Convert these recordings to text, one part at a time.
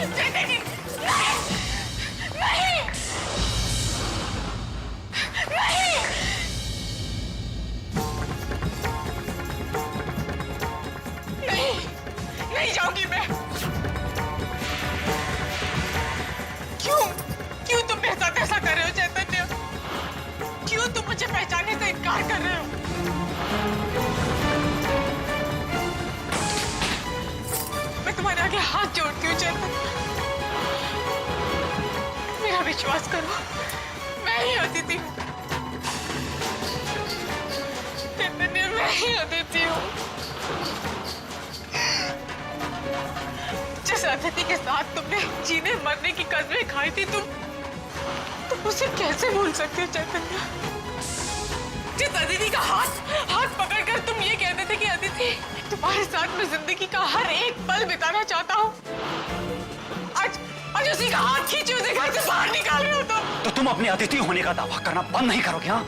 चैतन्य, नहीं, नहीं, नहीं, नहीं, नहीं जाऊंगी मैं। क्यों क्यों तुम मेरे साथ ऐसा कर रहे हो चैतन्य? क्यों तुम मुझे पहचानने से इनकार कर रहे हो? मैं तुम्हारे आगे हाथ जोड़ती हूँ चैतन्य, मेरा विश्वास करो, मैं ही अदिति हूँ चैतन्य, मैं ही अदिति हूँ। जिस अदिति के साथ तुमने जीने मरने की कस्में खाई थी, तुम उसे कैसे भूल सकते हो चैतन्य? जिस अदिति का हाथ पकड़कर तुम ये कहते थे कि अदिति, तुम्हारे साथ मैं जिंदगी का हर एक पल बिताना चाहता हूँ, आज उसी का हाथ खींचे उसे घर से बाहर निकाल रहे हो तो तुम अपनी अदिति होने का दावा करना बंद नहीं करोगे? हाँ,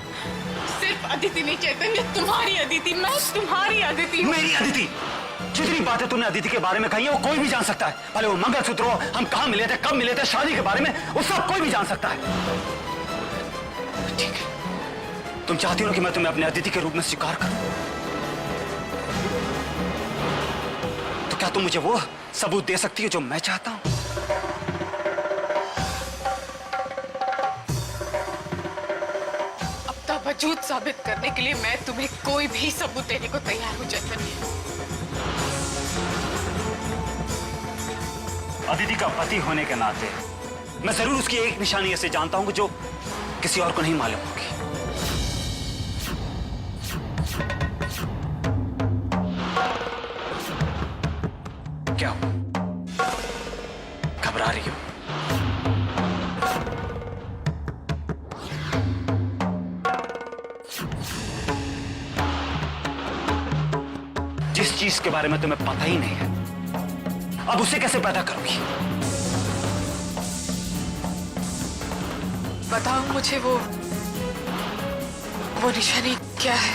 सिर्फ अदिति नहीं चैतन्य, तुम्हारी अदिति, मैं तुम्हारी अदिति हूँ। मेरी अदिति? जितनी बातें तूने अदिति के बारे में कही है वो कोई भी जान सकता है। भले वो मंगलसूत्र हो, हम कहाँ मिले थे, कब मिले थे, शादी के बारे में, वो सब कोई भी जान सकता है। ठीक है, तुम चाहती हो कि मैं तुम्हें अपने अदिति के रूप में स्वीकार करूं? तो क्या तुम मुझे वो सबूत दे सकती हो जो मैं चाहता हूं? अपना वजूद साबित करने के लिए मैं तुम्हें कोई भी सबूत देने को तैयार हूं चैतन्य। अदिति का पति होने के नाते मैं जरूर उसकी एक निशानी ऐसे जानता हूं जो किसी और को नहीं मालूम होगी। क्या हो? घबरा रही हो? जिस चीज के बारे में तुम्हें पता ही नहीं है, अब उसे कैसे पैदा करोगी? बताओ मुझे वो निशानी क्या है?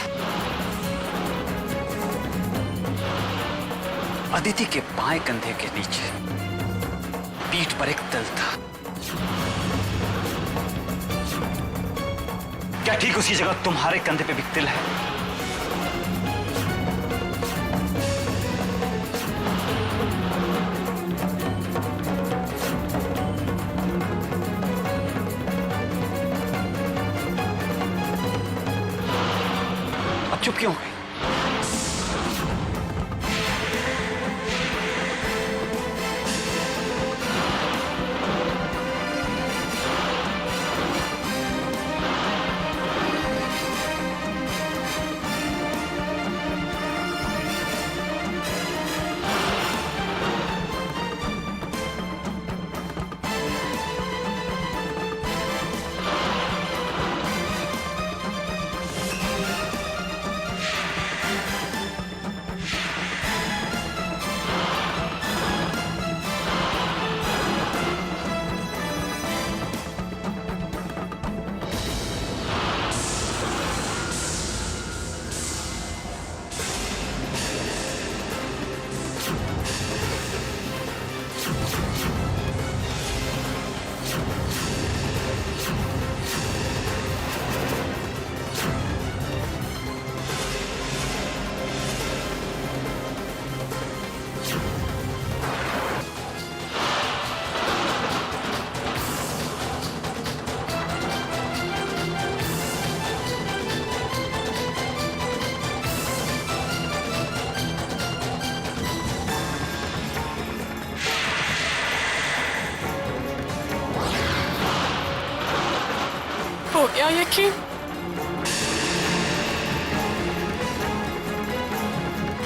अदिति के बाएं कंधे के नीचे पीठ पर एक तिल था। क्या ठीक उसी जगह तुम्हारे कंधे पे भी तिल है? अब चुप क्यों है? हो गया यकीन?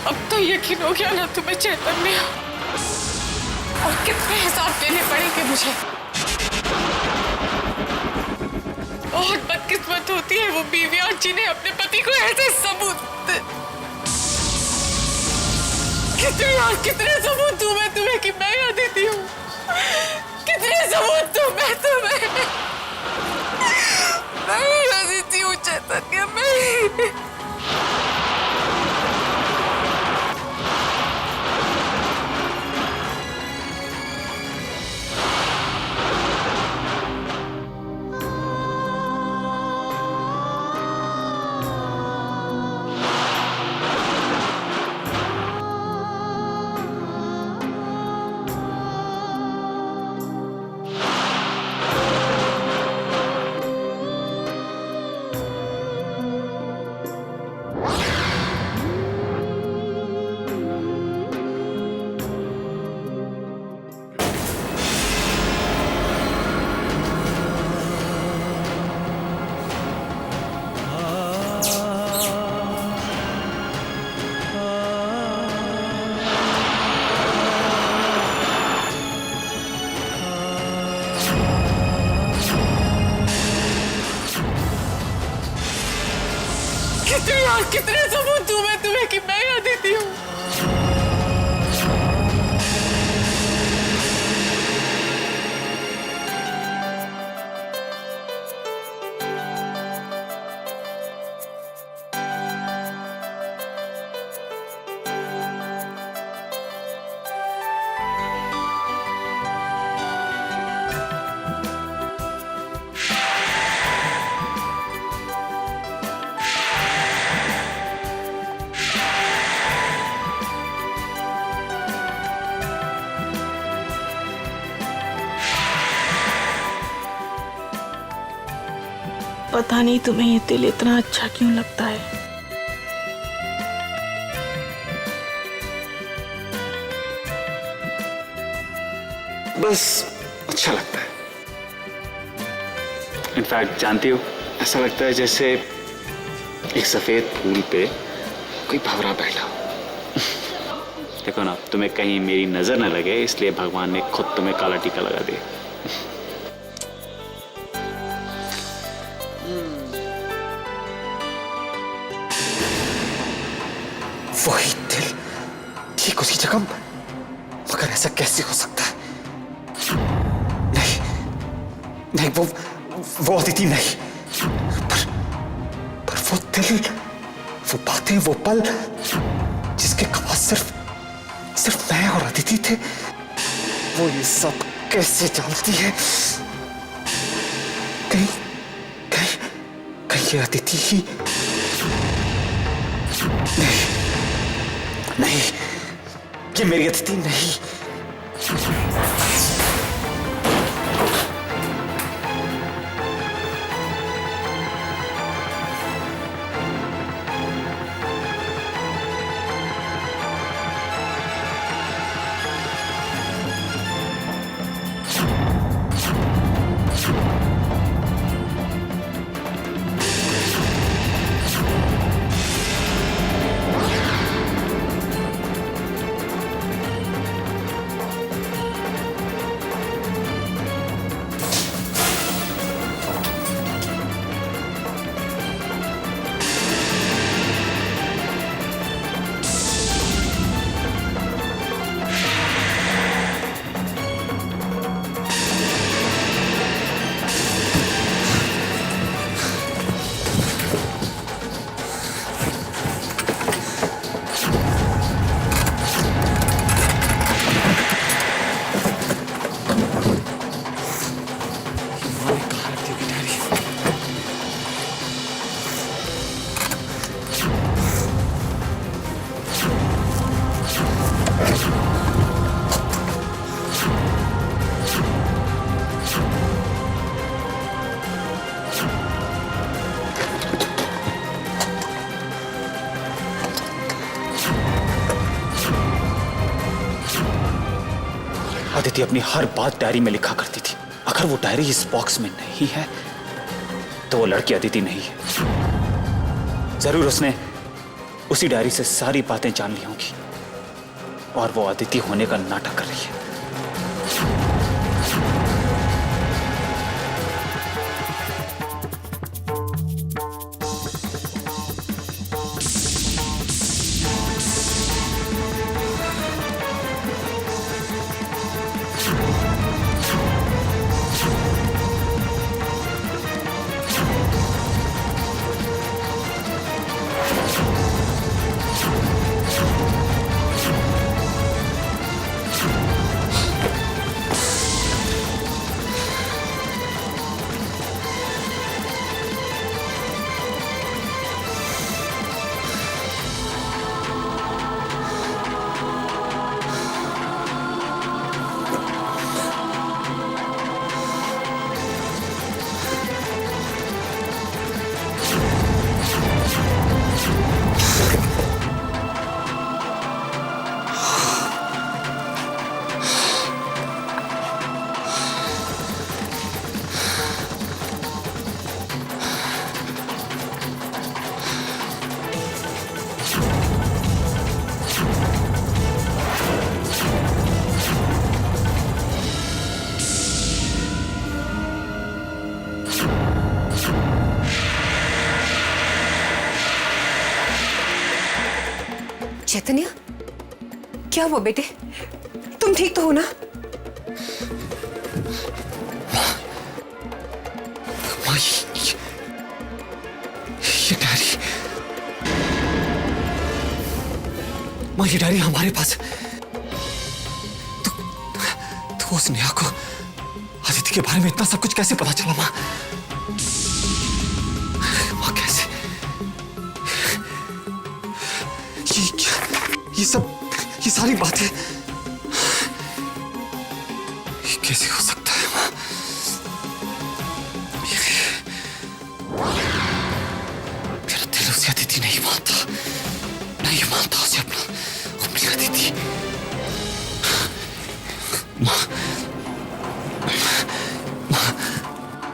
अब तो यकीन हो गया ना तुम्हें चैतन्य? और कितने हिसाब देने पड़ेंगे मुझे? बहुत बदकिस्मत होती है वो बीवियां जिन्हें अपने पति को ऐसे सबूत, कितने सबूत दूं मैं तुम्हें कि मैं अदिति हूँ? कितने सबूत दूं मैं तुम्हें? मैं अदिति हूँ चैतन्य, मैं। कितने सबूत दूं मैं तुम्हें कि मैं अदिति हूँ? पता नहीं तुम्हें ये दिल इतना अच्छा क्यों लगता है। बस अच्छा लगता है। इनफैक्ट जानती हो, ऐसा लगता है जैसे एक सफेद फूल पे कोई भंवरा बैठा हो। देखो ना, तुम्हें कहीं मेरी नजर न लगे इसलिए भगवान ने खुद तुम्हें काला टीका लगा दिया। वही दिल ठीक उसी जगह, मगर ऐसा कैसे हो सकता है? नहीं नहीं, वो अदिति नहीं, पर वो दिल, वो बातें, वो पल जिसके गवाह सिर्फ मैं और अदिति थे, वो ये सब कैसे जानती है? कहीं कहीं कहीं ये अदिति ही नहीं, ये मेरी अदिति नहीं। अदिति अपनी हर बात डायरी में लिखा करती थी। अगर वो डायरी इस बॉक्स में नहीं है तो वो लड़की अदिति नहीं है। जरूर उसने उसी डायरी से सारी बातें जान ली होंगी और वो अदिति होने का नाटक कर रही है। चैतन्य, क्या हुआ बेटे? तुम ठीक तो हो ना? माँ, ये डायरी, माँ ये डायरी हमारे पास है। तो उस नेहा को आदित्य के बारे में इतना सब कुछ कैसे पता चला माँ? माँ कैसे? ये सारी बातें ये कैसे हो सकता है माँ? मेरा दिल उसे अदिति नहीं मानता, नहीं मानता उसे अपनी अदिति। माँ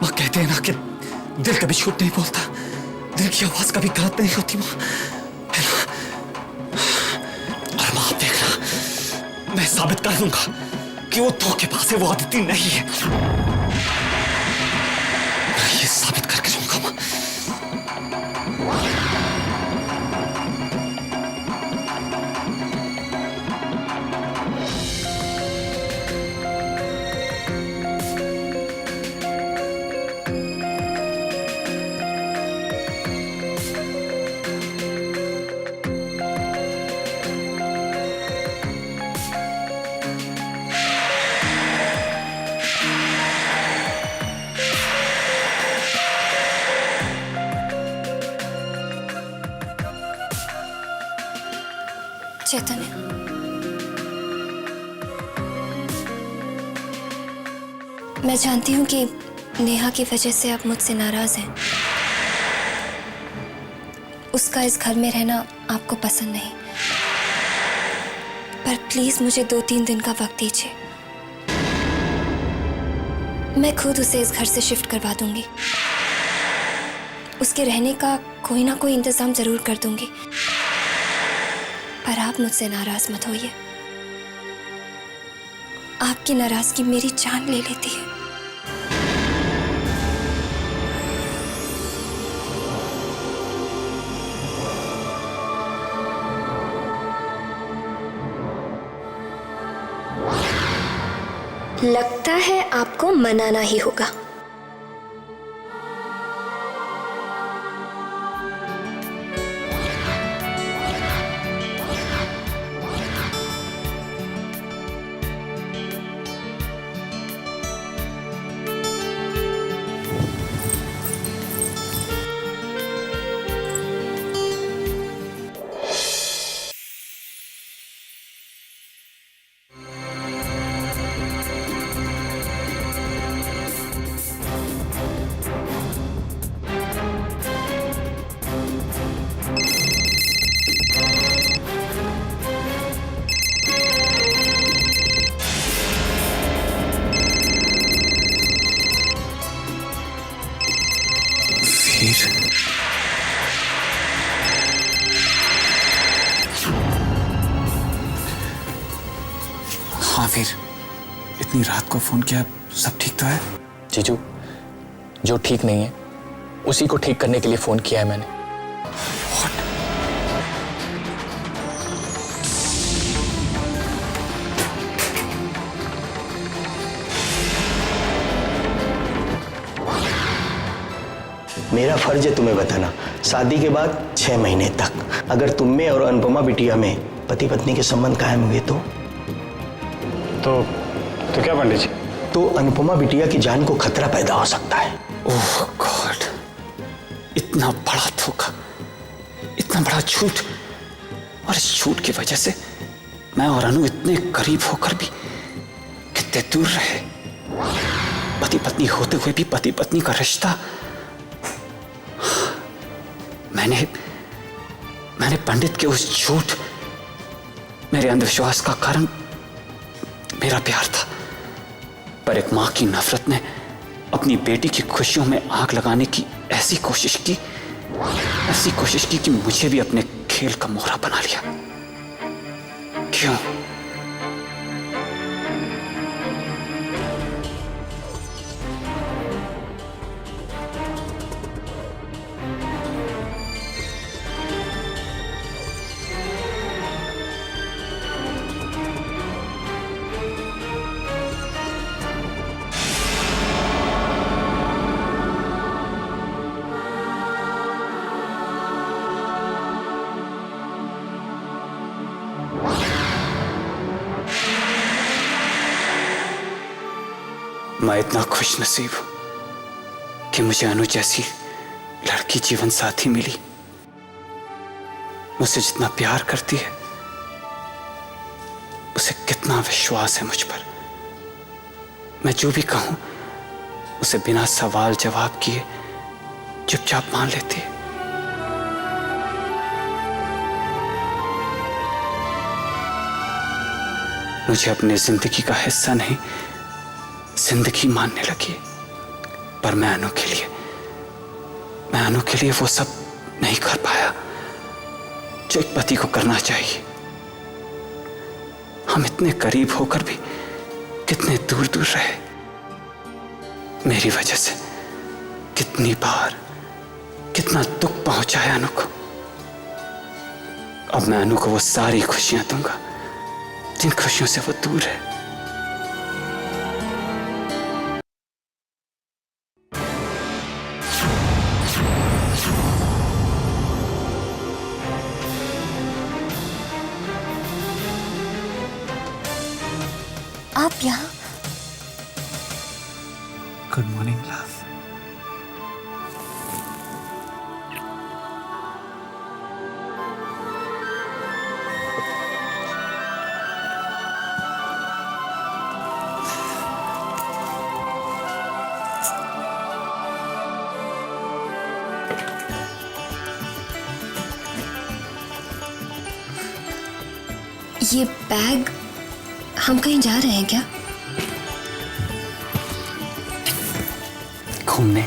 कहते हैं ना कि दिल कभी झूठ नहीं बोलता, दिल की आवाज कभी गलत नहीं होती माँ, है ना? और माँ आप देखना, मैं साबित कर दूंगा कि वो धोखेबाज है, वो अदिति नहीं है। मैं ये साबित करके रहूंगा माँ। चैतन्य, मैं जानती हूँ कि नेहा की वजह से आप मुझसे नाराज हैं। उसका इस घर में रहना आपको पसंद नहीं, पर प्लीज मुझे 2-3 दिन का वक्त दीजिए। मैं खुद उसे इस घर से शिफ्ट करवा दूंगी। उसके रहने का कोई ना कोई इंतजाम जरूर कर दूंगी, पर आप मुझसे नाराज मत होइए। आपकी नाराजगी मेरी जान ले लेती है। लगता है आपको मनाना ही होगा। हाँ वीर, इतनी रात को फोन किया, सब ठीक तो है? जीजू, जो ठीक नहीं है उसी को ठीक करने के लिए फोन किया है मैंने। मेरा फर्ज है तुम्हें बताना, शादी के बाद 6 महीने तक अगर तुम में और अनुपमा बिटिया में पति पत्नी के संबंध कायम हुए तो क्या पंडित जी? तो अनुपमा बिटिया की जान को खतरा पैदा हो सकता है। ओह गॉड, इतना बड़ा धोखा, इतना बड़ा झूठ, और इस झूठ की वजह से मैं और अनु इतने करीब होकर भी कितने दूर रहे। पति पत्नी होते हुए भी पति पत्नी का रिश्ता। मैंने पंडित के उस झूठ, मेरे अंधविश्वास का कारण मेरा प्यार था, पर एक मां की नफरत ने अपनी बेटी की खुशियों में आग लगाने की ऐसी कोशिश की कि मुझे भी अपने खेल का मोहरा बना लिया। क्यों? मैं इतना खुश नसीब हूं कि मुझे अनु जैसी लड़की जीवन साथी मिली, मुझसे जितना प्यार करती है, उसे कितना विश्वास है मुझ पर। मैं जो भी कहूं उसे बिना सवाल जवाब किए चुपचाप मान लेती है। मुझे अपनी जिंदगी का हिस्सा नहीं, जिंदगी मानने लगी। पर मैं अनु के लिए वो सब नहीं कर पाया जो एक पति को करना चाहिए। हम इतने करीब होकर भी कितने दूर दूर रहे। मेरी वजह से कितनी बार कितना दुख पहुंचा है अनु को। अब मैं अनु को वो सारी खुशियां दूंगा जिन खुशियों से वो दूर है। आप यहाँ? Good morning love. ये बैग, हम कहीं जा रहे हैं क्या? घूमने।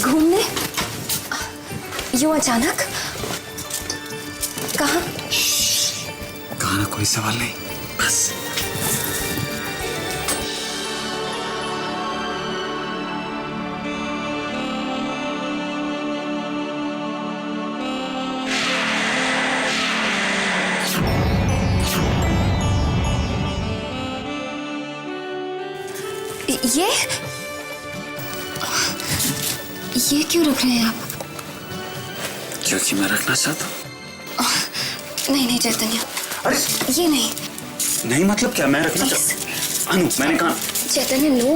घूमने? यूं अचानक? कहाँ? कहा ना, कोई सवाल नहीं, बस। ये क्यों रख रहे हैं आप? क्योंकि मैं रखना चाहता हूँ। नहीं नहीं चैतन्य, अरे ये नहीं। नहीं मतलब क्या? मैं रखना चाहता। अनु, मैंने कहा। चैतन्य नो,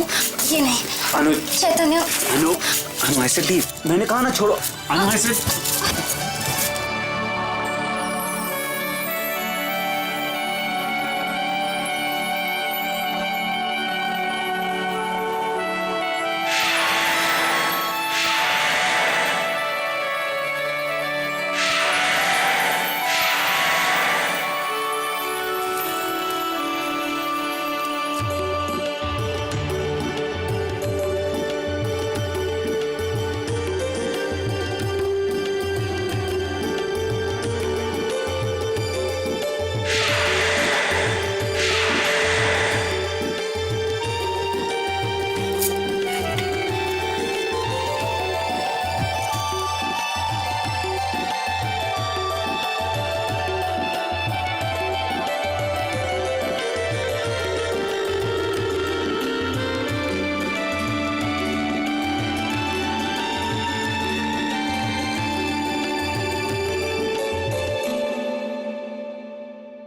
ये नहीं। अनु, चैतन्य। अनु, अनु ऐसे लीव। मैंने कहा ना छोड़ो। अनु ऐसे।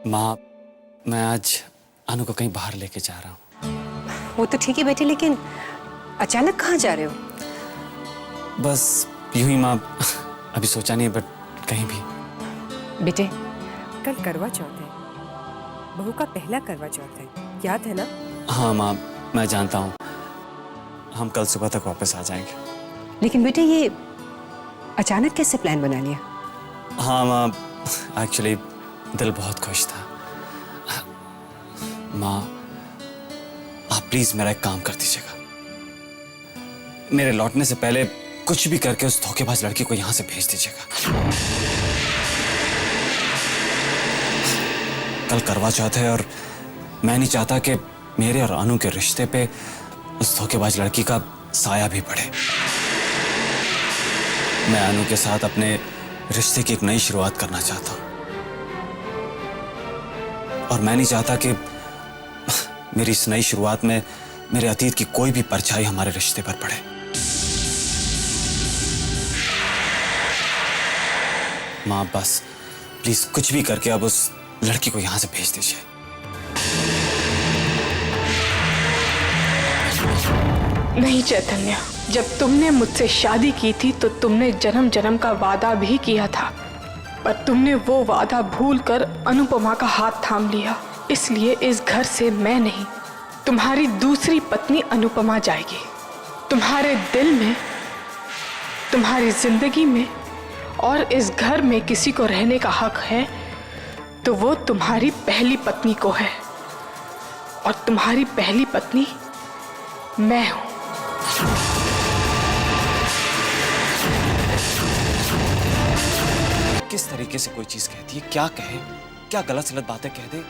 माँ, मैं आज अनु को कहीं बाहर लेके जा रहा हूँ। वो तो ठीक है बेटे, लेकिन अचानक कहाँ जा रहे हो? बस यूं ही माँ, अभी सोचा नहीं, बट कहीं भी। बेटे, कल करवा चौथ है, बहू का पहला करवा चौथ है, याद है ना? हाँ माँ, मैं जानता हूँ। हम कल सुबह तक वापस आ जाएंगे। लेकिन बेटे, ये अचानक कैसे प्लान बना लिया? हाँ माँ, एक्चुअली दिल बहुत खुश था। माँ, आप प्लीज मेरा एक काम कर दीजिएगा। मेरे लौटने से पहले कुछ भी करके उस धोखेबाज लड़की को यहां से भेज दीजिएगा। कल करवा चौथ है और मैं नहीं चाहता कि मेरे और अनु के रिश्ते पे उस धोखेबाज लड़की का साया भी पड़े। मैं अनु के साथ अपने रिश्ते की एक नई शुरुआत करना चाहता हूं और मैं नहीं चाहता कि मेरी इस नई शुरुआत में मेरे अतीत की कोई भी परछाई हमारे रिश्ते पर पड़े। माँ, बस प्लीज कुछ भी करके अब उस लड़की को यहां से भेज दीजिए। नहीं चैतन्य, जब तुमने मुझसे शादी की थी तो तुमने जन्म जन्म का वादा भी किया था, पर तुमने वो वादा भूलकर अनुपमा का हाथ थाम लिया। इसलिए इस घर से मैं नहीं, तुम्हारी दूसरी पत्नी अनुपमा जाएगी। तुम्हारे दिल में, तुम्हारी जिंदगी में और इस घर में किसी को रहने का हक है तो वो तुम्हारी पहली पत्नी को है, और तुम्हारी पहली पत्नी मैं हूं। किस तरीके से कोई चीज कहती है, क्या कहे, क्या गलत सलत बातें कह दे।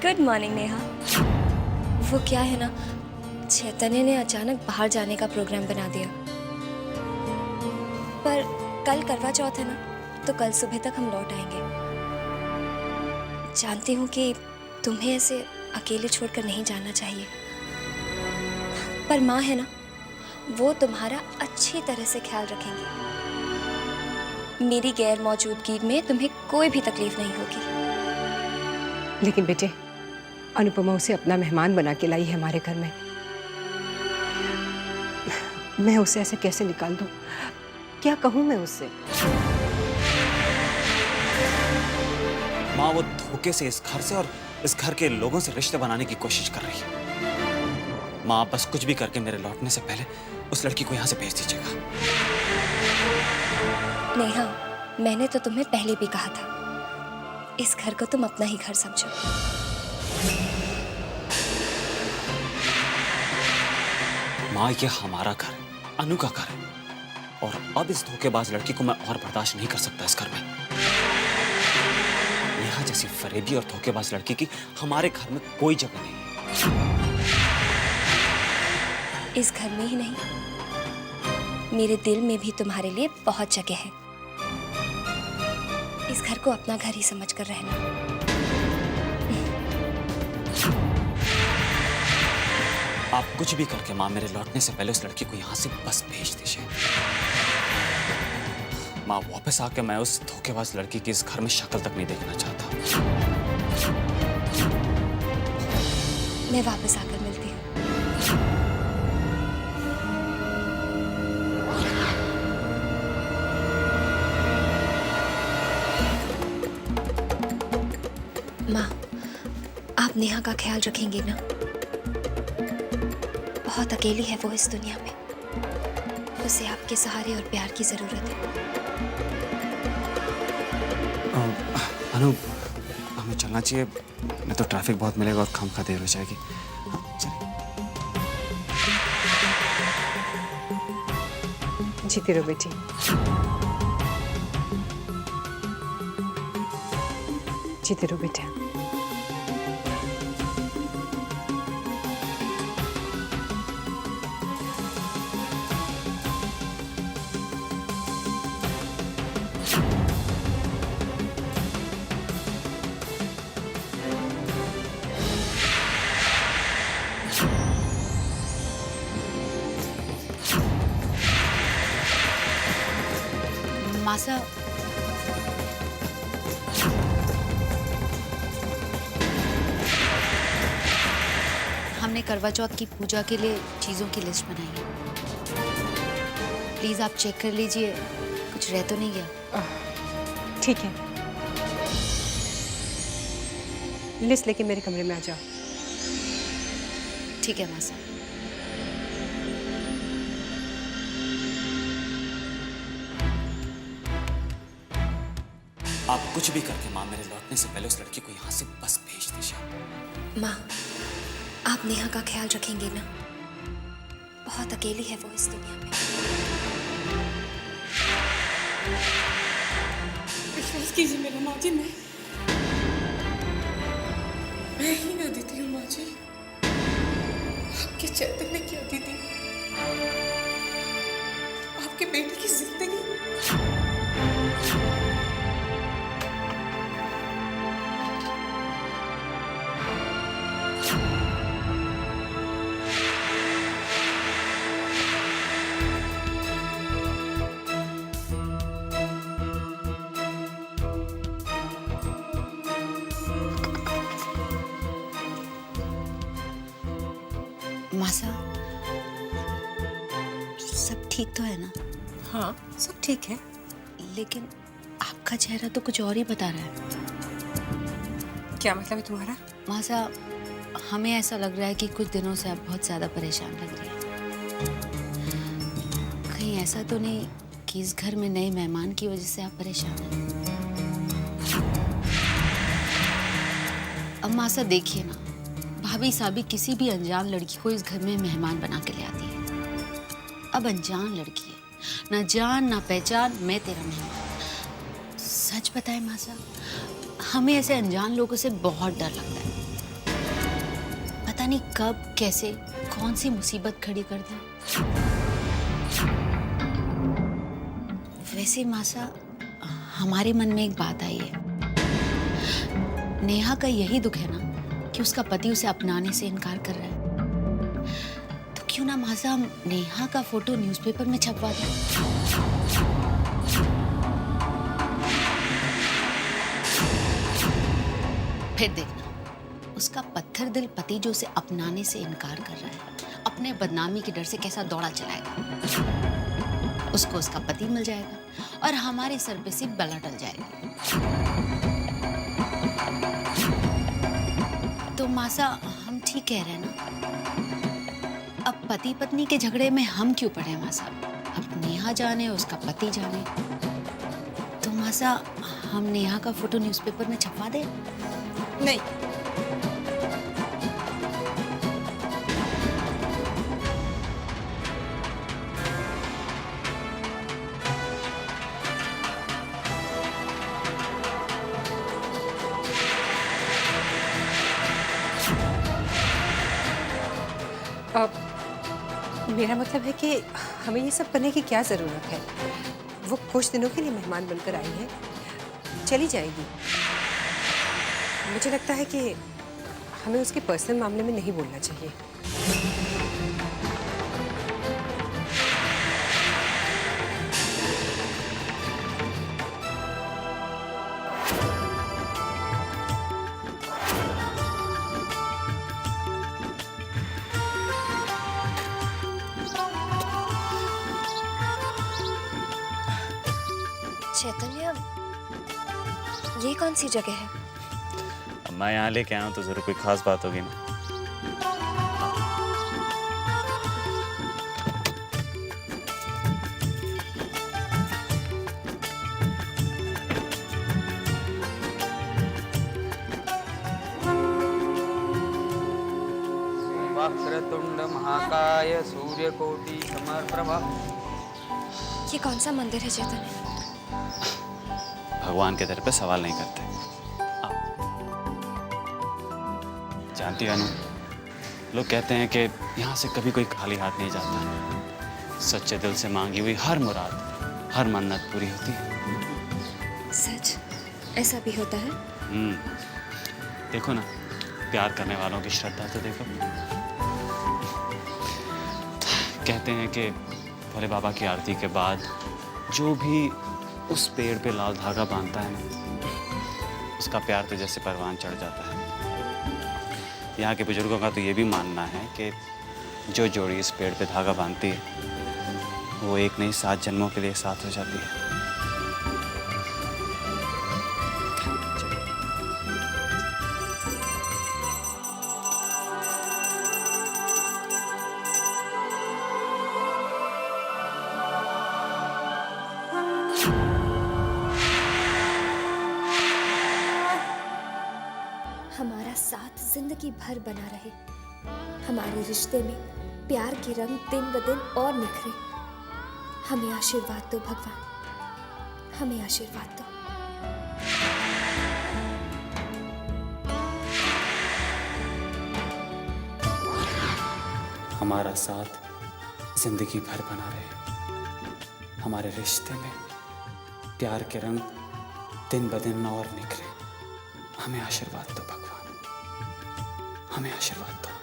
Good morning Neha. वो क्या है ना, चैतन्य ने अचानक बाहर जाने का प्रोग्राम बना दिया, पर कल करवा चौथ है ना, तो कल सुबह तक हम लौट आएंगे। जानती हूँ कि तुम्हें ऐसे अकेले छोड़कर नहीं जाना चाहिए, पर माँ है ना, वो तुम्हारा अच्छी तरह से ख्याल रखेंगी। मेरी गैर मौजूदगी में तुम्हें कोई भी तकलीफ नहीं होगी। लेकिन बेटे, अनुपमा उसे अपना मेहमान बना के लाई है हमारे घर में। मैं उसे ऐसे कैसे निकाल दूं? क्या कहूं मैं उससे? माँ वो धोखे से इस घर से और इस घर के लोगों से रिश्ते बनाने की कोशिश कर रही है। माँ बस कुछ भी करके मेरे लौटने से पहले उस लड़की को यहाँ से भेज दीजिएगा। नेहा, मैंने तो तुम्हें पहले भी कहा था, इस घर को तुम अपना ही घर समझो। माँ ये हमारा घर है, अनु का घर है, और अब इस धोखेबाज लड़की को मैं और बर्दाश्त नहीं कर सकता इस घर में। नेहा जैसी फरेबी और धोखेबाज लड़की की हमारे घर में कोई जगह नहीं है। इस घर में ही नहीं, मेरे दिल में भी तुम्हारे लिए बहुत जगह है। इस घर को अपना घर ही समझकर रहना। आप कुछ भी करके माँ मेरे लौटने से पहले उस लड़की को यहाँ से बस भेज दीजिए। माँ वापस आके मैं उस धोखेबाज लड़की की इस घर में शक्ल तक नहीं देखना चाहता। मैं वापस आकर मिलती हूँ। माँ, आप नेहा का ख्याल रखेंगे ना? बहुत अकेली है वो इस दुनिया में, उसे आपके सहारे और प्यार की जरूरत है। अनु, हमें चलना चाहिए, नहीं तो ट्रैफिक बहुत मिलेगा और खामखा देर हो जाएगी। चलिए। जीती रहो बेटी। जीते रहो बेटा। मासा, हमने करवा चौथ की पूजा के लिए चीज़ों की लिस्ट बनाई है। प्लीज़ आप चेक कर लीजिए, कुछ रह तो नहीं गया। ठीक है, लिस्ट लेके मेरे कमरे में आ जाओ। ठीक है मासा। आप कुछ भी करके माँ मेरे लौटने से पहले उस लड़की को यहाँ से बस भेज दीजिए। माँ, आप नेहा का ख्याल रखेंगे ना? बहुत अकेली है वो इस दुनिया में। विश्वास कीजिए मेरा माँ जी, मैं ही अदिति हूँ माँ जी, आपके चैतन्य की अदिति, आपके बेटे की जिंदगी। मासा, सब ठीक तो है ना? हाँ, सब ठीक है। लेकिन आपका चेहरा तो कुछ और ही बता रहा है। क्या मतलब है तुम्हारा? मासा, हमें ऐसा लग रहा है कि कुछ दिनों से आप बहुत ज्यादा परेशान लग रही हैं। कहीं ऐसा तो नहीं कि इस घर में नए मेहमान की वजह से आप परेशान हैं? अब मासा देखिए ना, भाभी साहब किसी भी अनजान लड़की को इस घर में मेहमान बना के ले आती है। अब अनजान लड़की है, ना जान ना पहचान, मैं तेरा मेहमान। सच बताए मासा, हमें ऐसे अनजान लोगों से बहुत डर लगता है। पता नहीं कब कैसे कौन सी मुसीबत खड़ी कर दे। वैसे मासा, हमारे मन में एक बात आई है। नेहा का यही दुख है ना कि उसका पति उसे अपनाने से इनकार कर रहा है। तो क्यों ना मासा हम नेहा का फोटो न्यूज़पेपर में छपवा दें? फिर देखना, उसका पत्थर दिल पति जो उसे अपनाने से इनकार कर रहा है, अपने बदनामी के डर से कैसा दौड़ा चलाएगा। उसको उसका पति मिल जाएगा और हमारे सर पे से बला टल जाएगा। तो मासा, हम ठीक कह रहे हैं ना? अब पति पत्नी के झगड़े में हम क्यों पड़े मासा? अब नेहा जाने, उसका पति जाने। तो मासा, हम नेहा का फोटो न्यूज़पेपर में छपवा दें? नहीं। मेरा मतलब है कि हमें ये सब करने की क्या ज़रूरत है? वो कुछ दिनों के लिए मेहमान बनकर आई है, चली जाएगी। मुझे लगता है कि हमें उसके पर्सनल मामले में नहीं बोलना चाहिए। चैतन्य, ये कौन सी जगह है? अब मैं यहाँ लेके आया हूँ तो जरूर कोई खास बात होगी ना। वक्रतुंड महाकाय सूर्यकोटि समप्रभा। ये कौन सा मंदिर है चैतन्य? भगवान के दर पे सवाल नहीं करते। जानती है अनु, लोग कहते हैं कि यहाँ से कभी कोई खाली हाथ नहीं जाता। सच्चे दिल से मांगी हुई हर मुराद, हर मन्नत पूरी होती है। सच? ऐसा भी होता है? देखो ना, प्यार करने वालों की श्रद्धा तो देखो। कहते हैं कि भोले बाबा की आरती के बाद जो भी उस पेड़ पे लाल धागा बांधता है ना, उसका प्यार तो जैसे परवान चढ़ जाता है। यहाँ के बुजुर्गों का तो ये भी मानना है कि जो जोड़ी इस पेड़ पे धागा बांधती है वो एक नहीं 7 जन्मों के लिए साथ हो जाती है। हमारा साथ जिंदगी भर बना रहे। हमारे रिश्ते में प्यार के रंग दिन ब दिन और निखरे। हमें आशीर्वाद दो भगवान, हमें आशीर्वाद दो। हमारा साथ जिंदगी भर बना रहे। हमारे रिश्ते में प्यार के रंग दिन ब दिन और निखरे। हमें आशीर्वाद दो भगवान, हमें आशीर्वाद दो।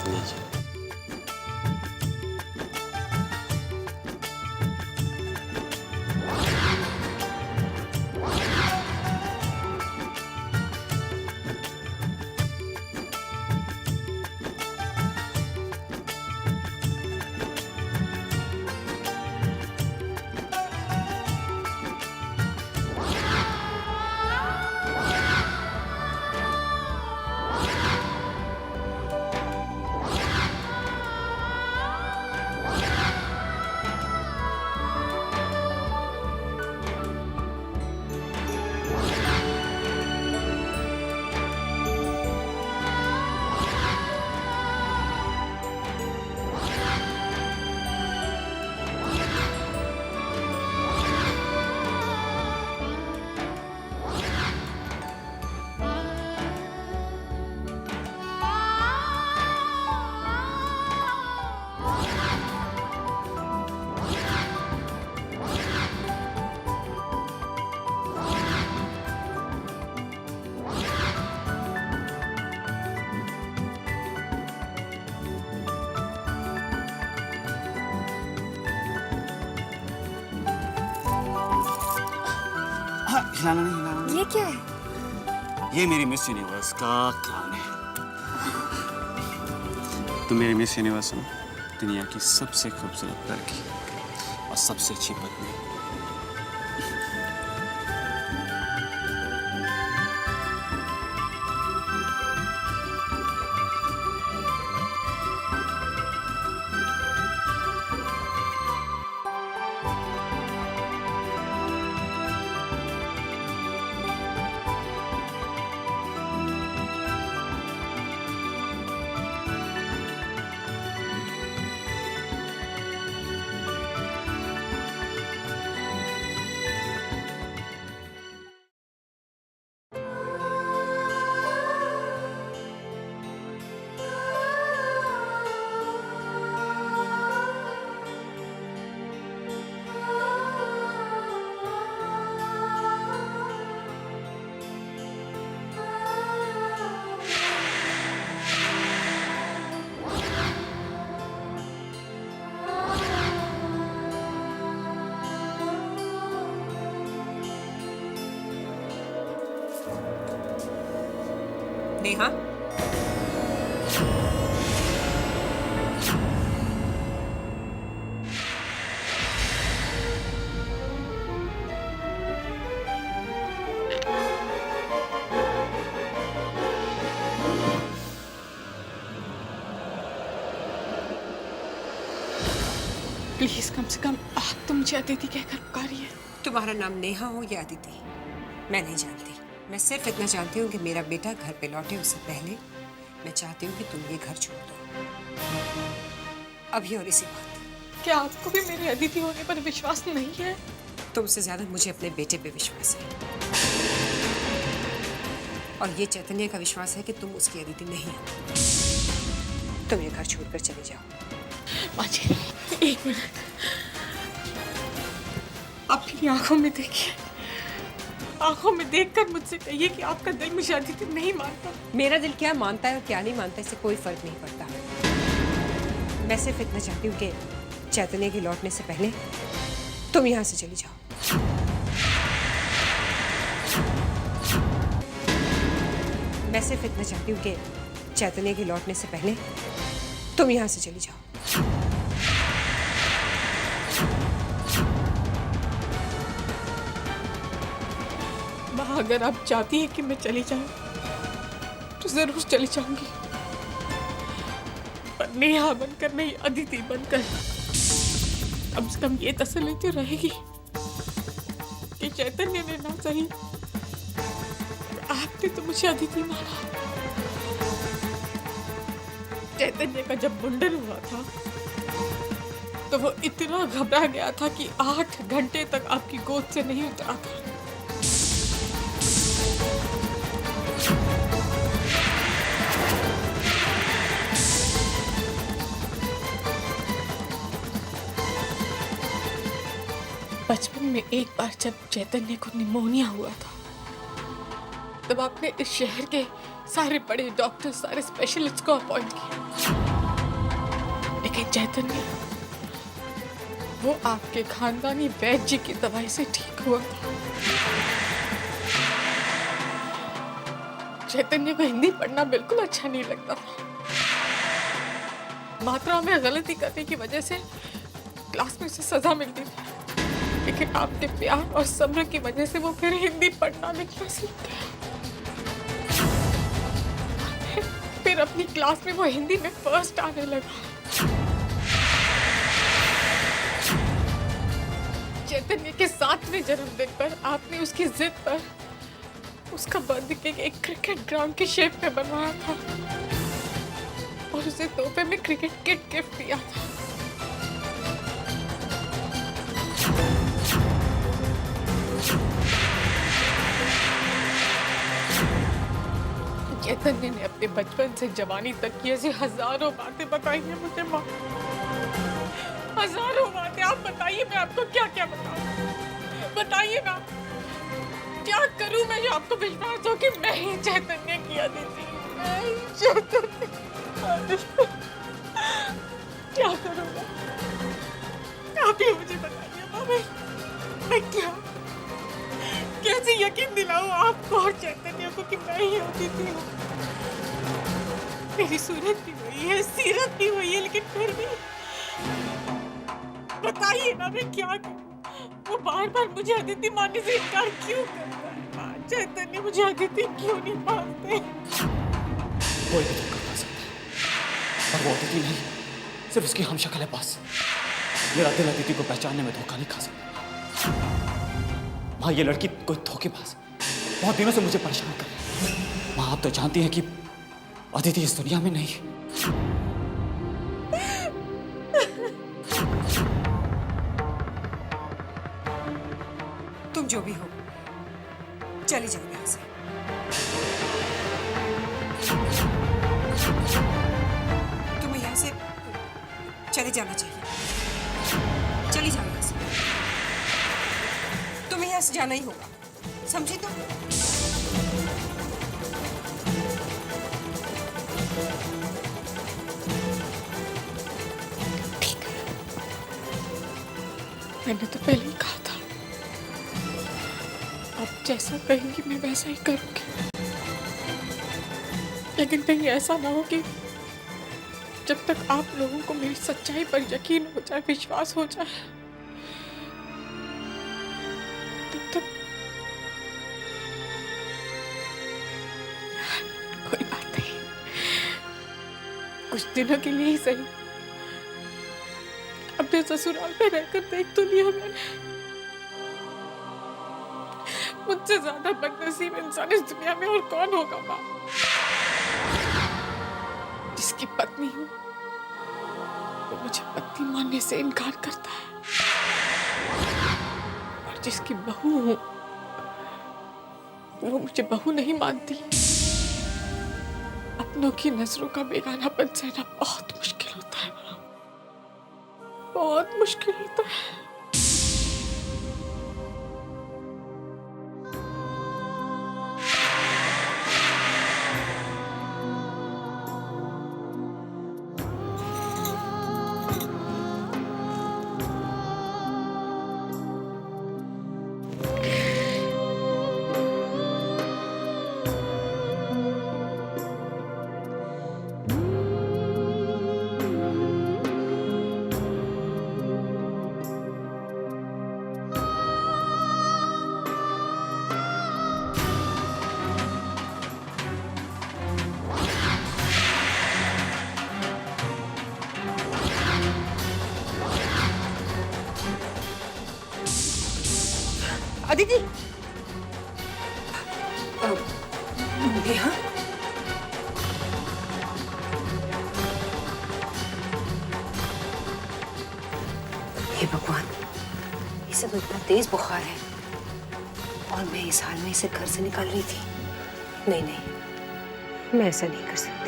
लीजिए। हिलाना नहीं, हिलाना नहीं। ये क्या है? ये मेरी मिस यूनिवर्स का क्राउन है। तुम मेरी मिस यूनिवर्स हो, दुनिया की सबसे खूबसूरत लड़की और सबसे अच्छी पत्नी। नेहा, प्लीज कम से कम आप तो मुझे अदिति कहकर पुकारिए। तुम्हारा नाम नेहा हो या अदिति, मैं नहीं जानती। मैं सिर्फ इतना जानती हूँ कि मेरा बेटा घर पे लौटे उससे पहले मैं चाहती हूँ कि तुम ये घर छोड़ दो, अभी और इसी बात। क्या आपको भी मेरे अदिति होने पर विश्वास नहीं है? तुमसे ज्यादा मुझे अपने बेटे पे विश्वास है, और ये चैतन्य का विश्वास है कि तुम उसकी अदिति नहीं हो। तुम ये घर छोड़कर चले जाओ। माँ जी, एक मिनट, अपनी आंखों में देखिए, आंखों में देखकर मुझसे कहिए कि आपका दिल मुझे अदिति नहीं मानता। मेरा दिल क्या मानता है और क्या नहीं मानता, इससे कोई फर्क नहीं पड़ता। मैं सिर्फ इतना चाहती हूँ कि चैतन्य के लौटने से पहले तुम यहाँ से चली जाओ। मैं सिर्फ इतना चाहती हूँ कि चैतन्य के लौटने से पहले तुम यहाँ से चली जाओ। माँ, अगर आप चाहती हैं कि मैं चली जाऊं तो जरूर चली जाऊंगी, पर नेहा बनकर नहीं, अदिति बनकर। कम से कम ये तसल्ली तो रहेगी कि चैतन्य ने ना सही, आपने तो मुझे अदिति माना। चैतन्य का जब मुंडन हुआ था तो वो इतना घबरा गया था कि 8 घंटे तक आपकी गोद से नहीं उतरा था। बचपन में एक बार जब चैतन्य को निमोनिया हुआ था, तब आपने इस शहर के सारे बड़े डॉक्टर, सारे स्पेशलिस्ट को अपॉइंट किया, लेकिन चैतन्य वो आपके खानदानी वैद्य जी की दवाई से ठीक हुआ था। चैतन्य को हिंदी पढ़ना बिल्कुल अच्छा नहीं लगता था। मात्रा में गलती करने की वजह से क्लास में उसे सजा मिलती थी, लेकिन आपके प्यार और सब्र की वजह से वो फिर हिंदी पढ़ना लिखना सीख गया। फिर अपनी क्लास में वो हिंदी में फर्स्ट आने लगा। चैतन्य के 7वें जन्मदिन पर आपने उसकी जिद पर उसका बर्थडे एक क्रिकेट ग्राउंड के शेप में बनवाया था और उसे तोहफे में क्रिकेट किट गिफ्ट दिया था। चैतन्य ने अपने बचपन से जवानी तक की ऐसी हजारों बातें बताई हैं मुझे माँ, हजारों बातें। आप बताइए मैं आपको क्या क्या बताऊं, बताइए ना, क्या करूं मैं जो आपको विश्वास हो कि मैं ही चैतन्य की अदिति, मैं ही चैतन्य क्या करूंगा? आप ही मुझे बताइए माँ, मैं कैसे यकीन दिलाऊं आपको और चैतन्य को कि मैं ही अदिति हूँ। मेरी सूरत भी वही है, सीरत भी वही है, लेकिन फिर भी बताइए ना मैं क्या करूं? वो बार बार मुझे अदिति मानने से इनकार क्यों करता है? चैतन्य मुझे अदिति क्यों नहीं मानते? कोई भी धोखा खा सकता है, पर वो अदिति नहीं, सिर्फ उसकी हम शक्ल है पास। मेरा दिल अदिति को पहचानने में धोखा नहीं खा सकता। माँ, ये लड़की कोई धोखेबाज बहुत दिनों से मुझे परेशान कर रही है। माँ, आप तो जानती हैं कि अदिति इस दुनिया में नहीं है। तुम जो भी हो, चली जाओ यहाँ से। तुम्हें यहाँ से चले जाना चाहिए। चली जाओ यहाँ से। तुम्हें यहाँ से जाना ही होगा, समझी तुम? मैंने तो पहले ही कहा था, आप जैसा कहेंगी मैं वैसा ही करूंगी। लेकिन कहीं ऐसा ना हो कि जब तक आप लोगों को मेरी सच्चाई पर यकीन हो जाए, विश्वास हो जाए, तब तक कोई बात नहीं। कुछ दिनों के लिए ही सही अपने ससुराल में रहकर देख तो लिया मैंने। मुझसे ज्यादा बदनसीब इंसान इस दुनिया में और कौन होगा माँ? जिसकी पत्नी हूँ वो मुझे पत्नी मानने से इनकार करता है, और जिसकी बहू हूँ वो मुझे बहू नहीं मानती। अपनों की नजरों का बेगानापन सहना बहुत मुश्किल होता है, बहुत मुश्किल होता है। अदिति, नेहा, हे भगवान, इसे तो इतना तेज बुखार है और मैं इस हाल में इसे घर से निकाल रही थी। नहीं नहीं, मैं ऐसा नहीं कर सकती।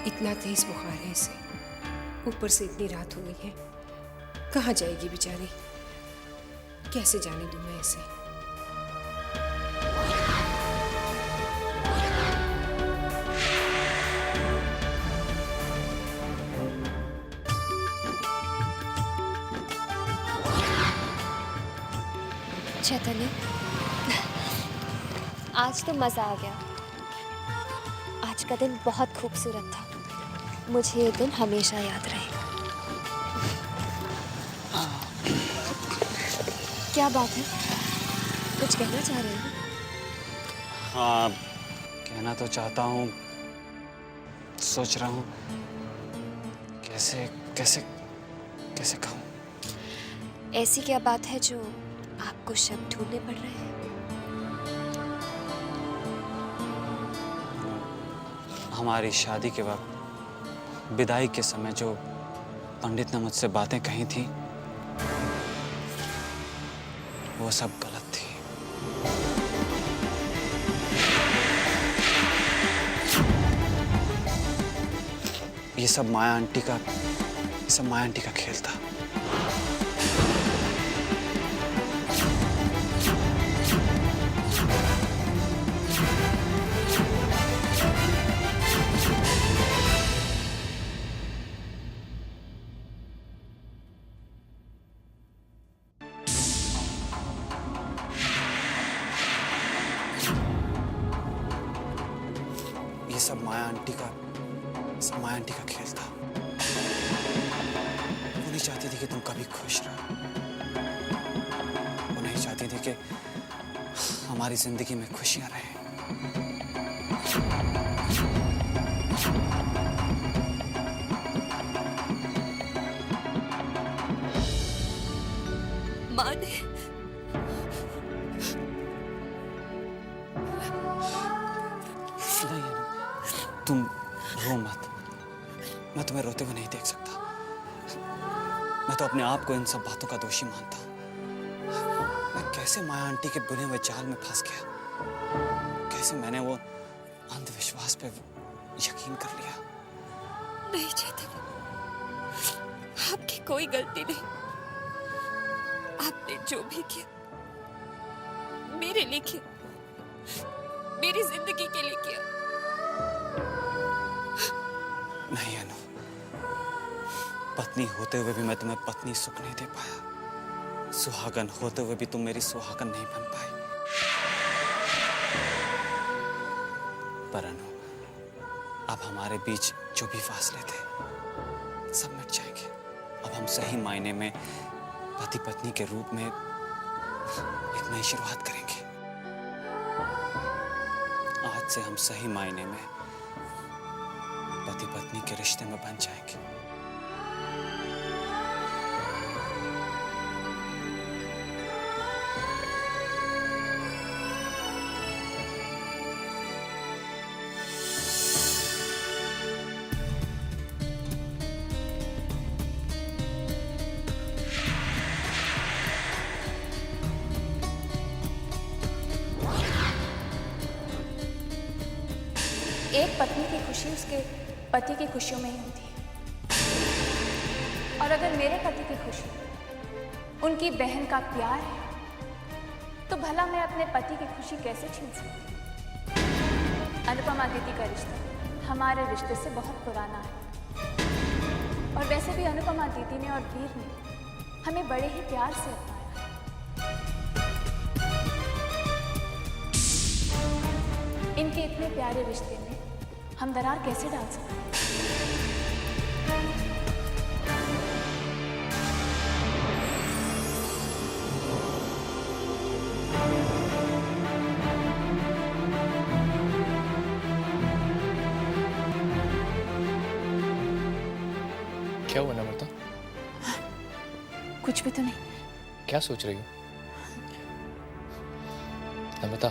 इतना तेज बुखार है इसे, ऊपर से इतनी रात हो गई है। कहाँ जाएगी बेचारी? कैसे जाने दूं मैं इसे? चैतन्य, आज तो मजा आ गया। आज का दिन बहुत खूबसूरत था। मुझे ये दिन हमेशा याद रहे। क्या बात है? कुछ कहना चाह रहे हो? हाँ, कहना तो चाहता हूँ, सोच रहा हूँ कैसे कैसे कैसे कहूँ। ऐसी क्या बात है जो आपको शब्द ढूंढने पड़ रहे हैं? हमारी शादी के वक्त विदाई के समय जो पंडित ने मुझसे बातें कही थी वो सब गलत थी। ये सब माया आंटी का खेल था। आंटी का, सब माया आंटी का खेल था। वो नहीं चाहती थी कि तुम कभी खुश रहो। वो नहीं चाहती थी कि हमारी जिंदगी में खुशियां रहें। माँ ने नहीं अनु, तुम रो मत। मैं तुम्हें रोते हुए नहीं देख सकता। मैं तो अपने आप को इन सब बातों का दोषी मानता हूँ। मैं कैसे माया आंटी के बुने हुए जाल में फंस गया। कैसे मैंने वो अंधविश्वास पे यकीन कर लिया। नहीं चेतन, आपकी कोई गलती नहीं। आपने जो भी किया मेरे लिए किया, मेरी जिंदगी के लिए किया। नहीं अनु, पत्नी होते हुए भी मैं तुम्हें पत्नी सुख नहीं दे पाया। सुहागन होते हुए भी तुम मेरी सुहागन नहीं बन पाई। पर अनु, अब हमारे बीच जो भी फासले थे सब मिट जाएंगे। अब हम सही मायने में पति पत्नी के रूप में एक नई शुरुआत करेंगे। आज से हम सही मायने में पति पत्नी के रिश्ते में बन जाएंगे। एक पत्नी की खुशी उसके पति की खुशियों में ही होती है। और अगर मेरे पति की खुशी उनकी बहन का प्यार है, तो भला मैं अपने पति की खुशी कैसे छीन सकती? अनुपमा दीदी का रिश्ता हमारे रिश्ते से बहुत पुराना है। और वैसे भी अनुपमा दीदी ने और वीर ने हमें बड़े ही प्यार से अपनाया। इनके इतने प्यारे रिश्ते में हम दरार कैसे डाल सकते हैं? क्या हुआ नम्रता? कुछ भी तो नहीं। क्या सोच रही हो नम्रता?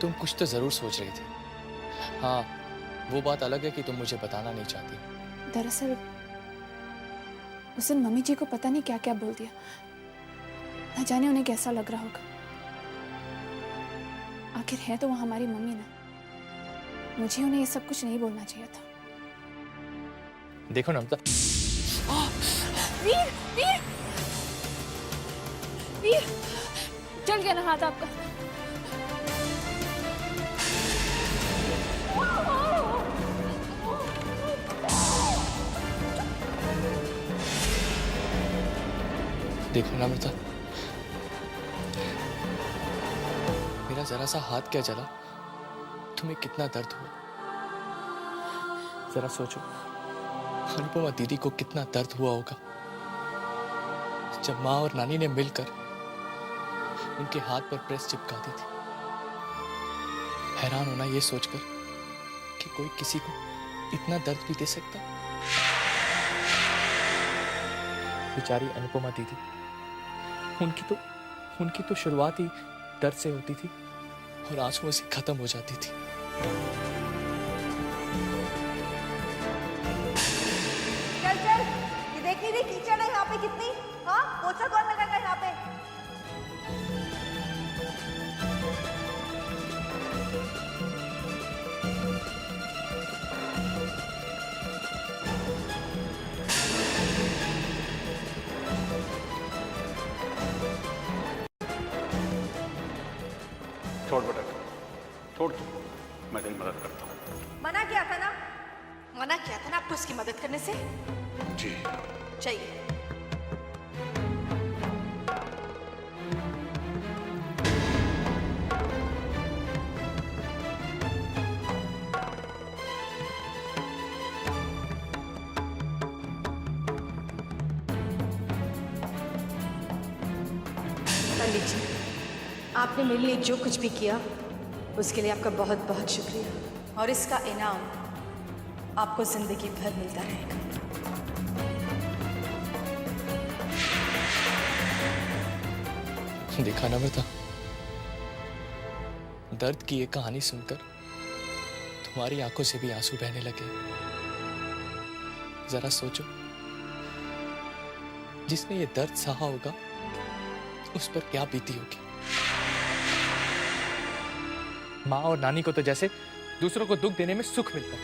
तुम कुछ तो जरूर सोच रही थी। हाँ, वो बात अलग है कि तुम मुझे बताना नहीं चाहती। दरअसल उस दिन मम्मी जी को पता नहीं क्या क्या बोल दिया। न जाने उन्हें कैसा लग रहा होगा। आखिर है तो वो हमारी मम्मी ना। मुझे उन्हें ये सब कुछ नहीं बोलना चाहिए था। देखो नम्रता। वीर, वीर, वीर, चल गया ना हाथ आपका। देखो नम्रता, मेरा जरा सा हाथ क्या जला, तुम्हें कितना दर्द हुआ। जरा सोचो, अनुपमा दीदी को कितना दर्द हुआ होगा जब माँ और नानी ने मिलकर उनके हाथ पर प्रेस चिपका दी थी। हैरान होना ये सोचकर कि कोई किसी को इतना दर्द भी दे सकता। बेचारी अनुपमा दीदी, उनकी तो शुरुआत ही दर्द से होती थी और आंसुओं से खत्म हो जाती थी। चल चल, ये देख नहीं रही कीचड़ है यहाँ पे कितनी? हाँ, पोछा कौन लगाएगा यहाँ पे? छोड़ बेटा, छोड़ तू, मैं तेरी मदद करता हूँ। मना किया था ना? मना किया था ना आपको इसकी मदद करने से? जी। चाहिए। पंडित जी, आपने मेरे लिए जो कुछ भी किया उसके लिए आपका बहुत बहुत शुक्रिया, और इसका इनाम आपको जिंदगी भर मिलता रहेगा। देखा नम्रता, दर्द की ये कहानी सुनकर तुम्हारी आंखों से भी आंसू बहने लगे। जरा सोचो, जिसने ये दर्द सहा होगा उस पर क्या बीती होगी। माँ और नानी को तो जैसे दूसरों को दुख देने में सुख मिलता है,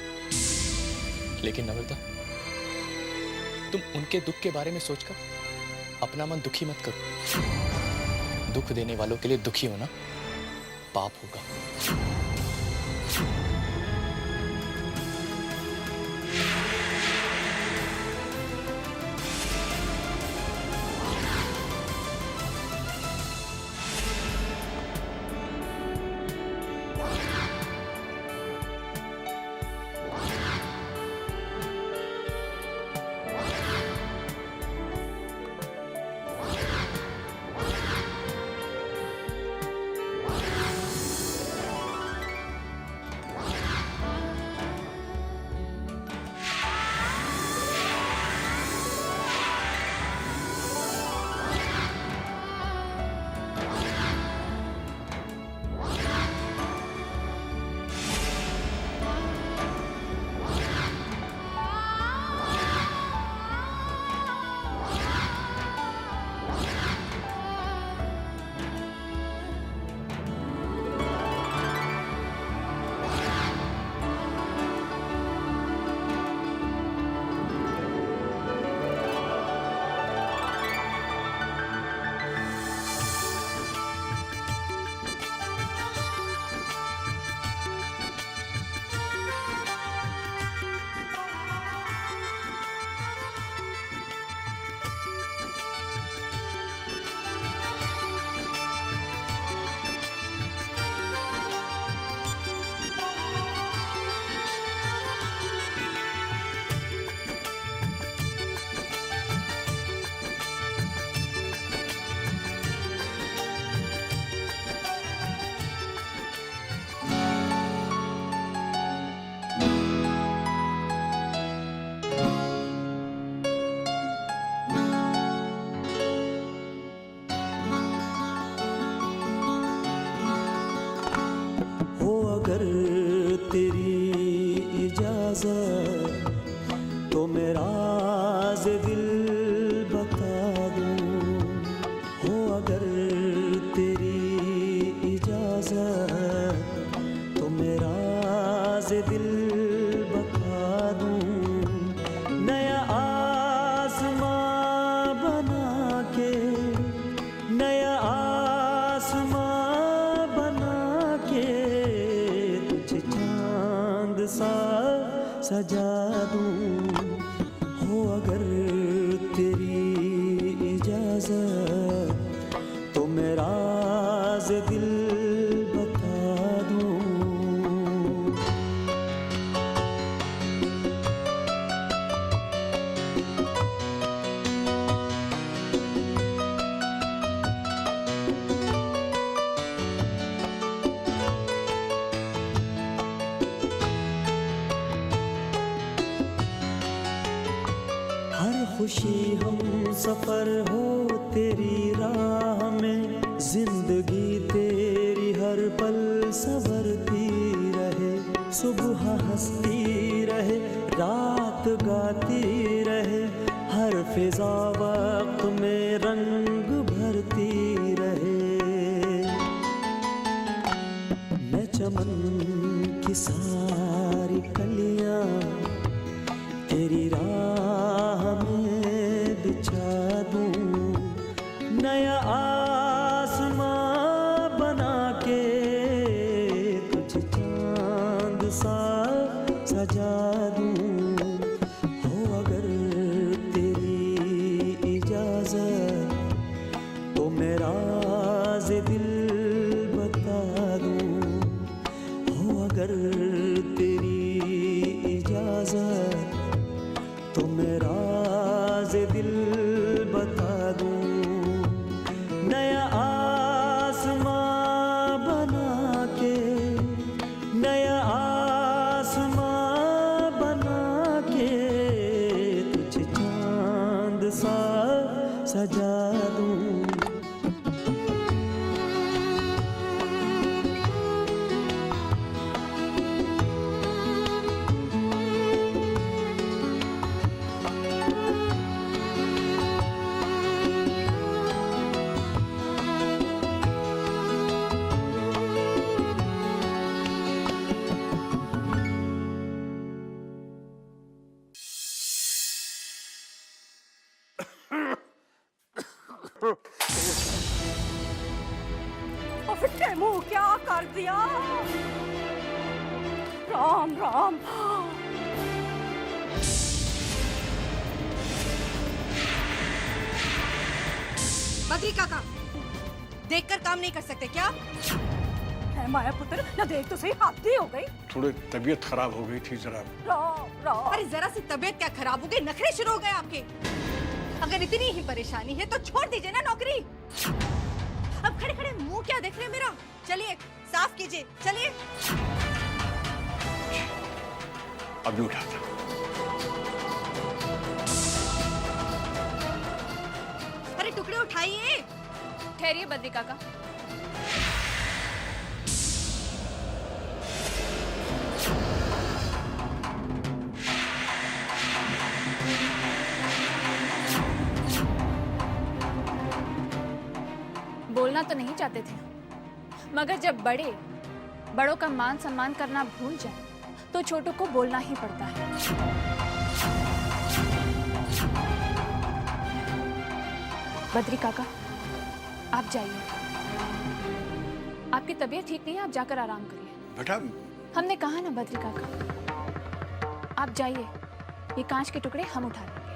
लेकिन नम्रता, तुम उनके दुख के बारे में सोचकर अपना मन दुखी मत करो। दुख देने वालों के लिए दुखी होना पाप होगा। अगर तेरी इजाजत तो मेरा राज दिल बता दूं। हो अगर तेरी इजाजत तो मेरा राज दिल बता दूं। नया आसमां बना के, नया आसमां बना के तुझे चांद सा सजा दूं। हो अगर तेरी इजाजत तो मेरा राज दिल बता दूं। हर खुशी हम सफर हो तेरी राह में, जिंदगी तेरी हर पल संवरती रहे। सुबह हंसती रहे, रात गाती रहे, हर फिजा वक्त में रंग भरती रहे। मैं चमन की सारी कलियां तेरी राह में बिछा दूं। नया आसमां बना के तुझे चांद सा सजा दूं। हो अगर तेरी इजाजत तो मेरा राज दिल बता दूं। हो अगर तेरी इजाजत तो मेरा राज दिल बता दूं। नया सा सजा दूं। मुंह क्या कर दिया? राम राम। बद्री काका, देखकर काम नहीं कर सकते क्या? है माया पुत्र, न देख तो सही, हाथी हो गई। थोड़ी तबीयत खराब हो गई थी जरा। राम राम। अरे जरा सी तबीयत क्या खराब हो गई, नखरे शुरू हो गए आपके। अगर इतनी ही परेशानी है तो छोड़ दीजिए ना नौकरी। अब खड़े खड़े मुंह क्या देख रहे हैं मेरा? चलिए साफ कीजिए, चलिए। अभी उठाता। अरे टुकड़े उठाइए। ठहरिए बद्री काका। बोलना तो नहीं चाहते थे, मगर जब बड़ों का मान सम्मान करना भूल जाए तो छोटों को बोलना ही पड़ता है। बद्री काका, आप जाइए। आपकी तबीयत ठीक नहीं है, आप जाकर आराम करिए। बेटा, हमने कहा ना बद्री काका, आप जाइए। ये कांच के टुकड़े हम उठा लेंगे।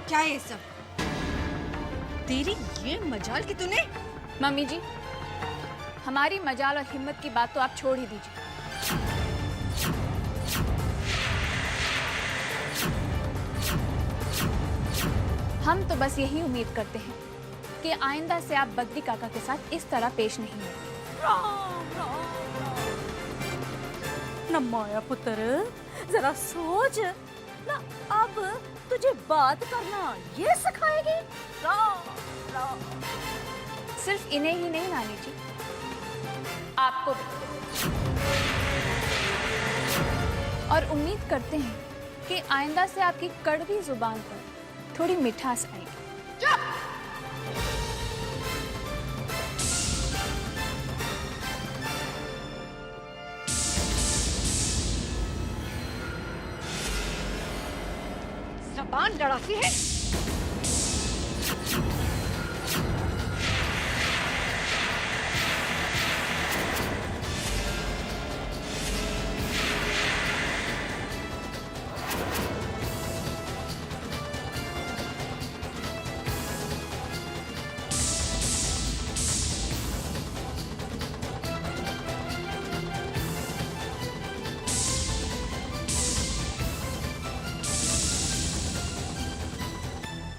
क्या है ये सब? तेरी ये मजाल कि तूने। मम्मी जी, हमारी मजाल और हिम्मत की बात तो आप छोड़ ही दीजिए। हम तो बस यही उम्मीद करते हैं कि आइंदा से आप बद्री काका के साथ इस तरह पेश नहीं होंगे। न माया पुत्र, जरा सोच ना, अब तुझे बात करना ये सिखाएगी? राम राम। सिर्फ इन्हें ही नहीं नानी जी, आपको भी। और उम्मीद करते हैं कि आइंदा से आपकी कड़वी जुबान पर थोड़ी मिठास आएगी। जबान लड़ाती है।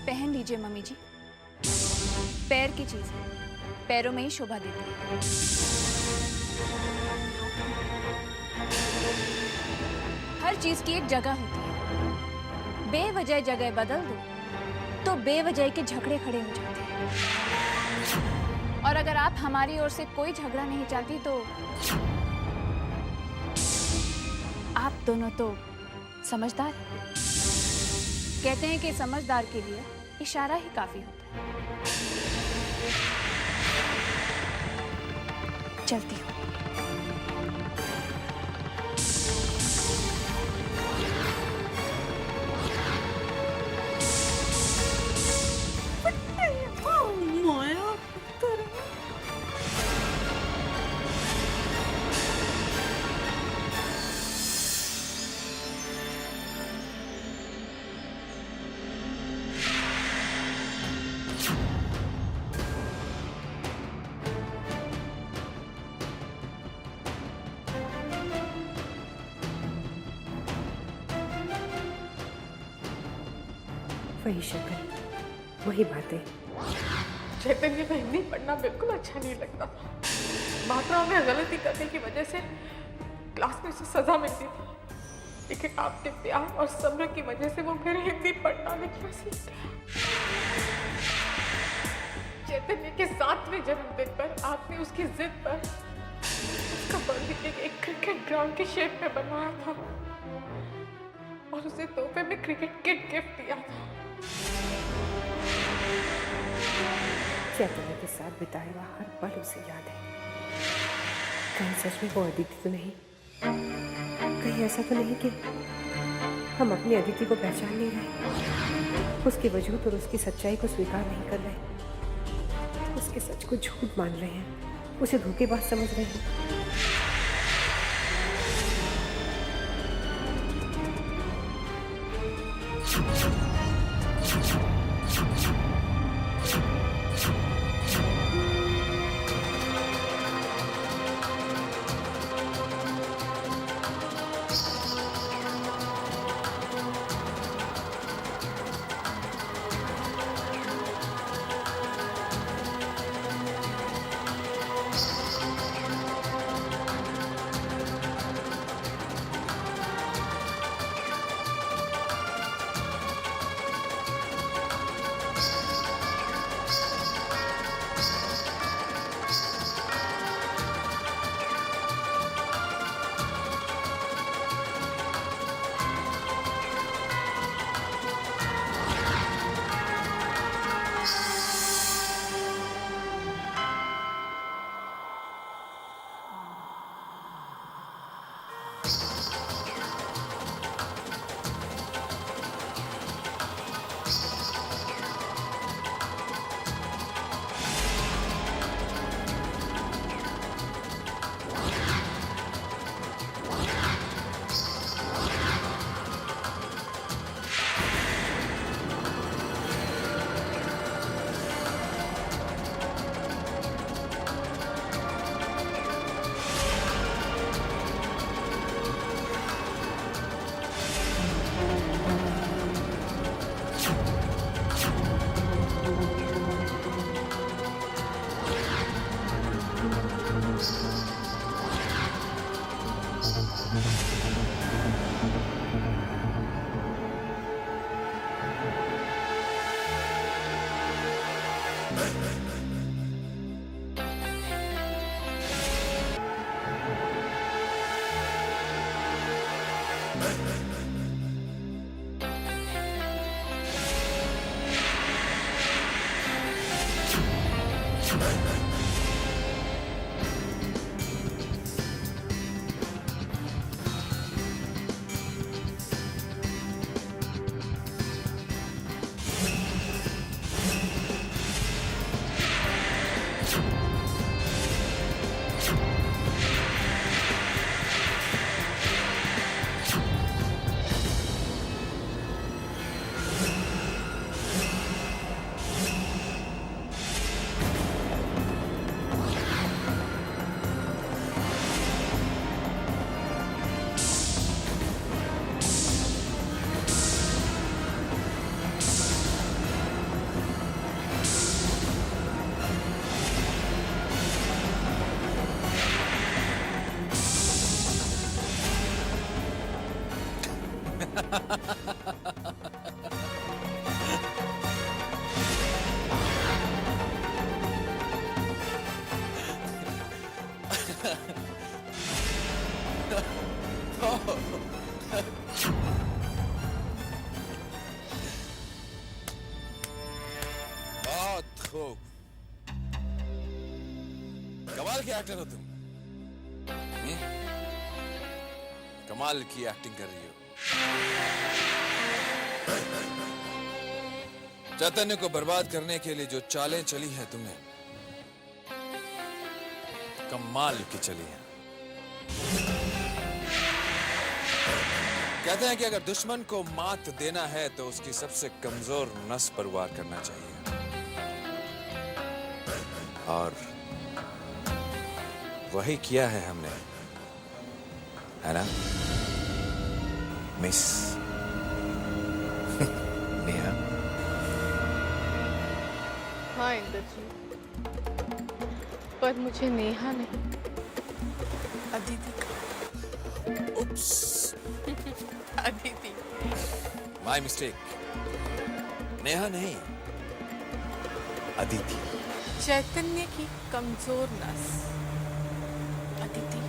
पहन लीजिए मम्मी जी, पैर की चीज है, पैरों में ही शोभा देती है। हर चीज की एक जगह होती है, बेवजह जगह बदल दो तो बेवजह के झगड़े खड़े हो जाते हैं। और अगर आप हमारी ओर से कोई झगड़ा नहीं चाहती तो आप दोनों तो समझदार हैं। कहते हैं कि समझदार के लिए इशारा ही काफी होता है। चलती हूँ। माया पुत्र। वही शक्ल, वही बातें। चैतन्य में हिंदी पढ़ना बिल्कुल अच्छा नहीं लगता था। मात्रा में गलती करने की वजह से क्लास में उसे सजा मिलती थी। लेकिन आपके प्यार और सब्र की वजह से वो मेरे हिंदी पढ़ना लिखना सीख गया। चैतन्य के 7वें जन्मदिन पर आपने उसकी जिद पर उसका बर्थडे एक क्रिकेट ग्राउंड के शेप में बनवाया था और उसे तोहफे में क्रिकेट किट गिफ्ट दिया था। चैतन्य के साथ बिताया हुआ हर पल उसे याद है। कहीं सच में वो अदिति तो नहीं? कहीं ऐसा तो नहीं कि हम अपनी अदिति को पहचान नहीं रहे, उसके वजूद और उसकी सच्चाई को स्वीकार नहीं कर रहे, उसके सच को झूठ मान रहे हैं, उसे धोखेबाज समझ रहे हैं। बहुत खूब। कमाल की एक्टर हो तुम। कमाल की एक्टिंग कर रही हो। चैतन्य को बर्बाद करने के लिए जो चालें चली हैं तुमने, कमाल की चली हैं। कहते हैं कि अगर दुश्मन को मात देना है तो उसकी सबसे कमजोर नस पर वार करना चाहिए, और वही किया है हमने, है ना मिस नेहा? हाँ इंद्रजीत, पर मुझे नेहा नहीं, अदिति का। Oops. Aditi. My mistake. Neha नहीं, अदिति। चैतन्य की कमजोर नस अदिति।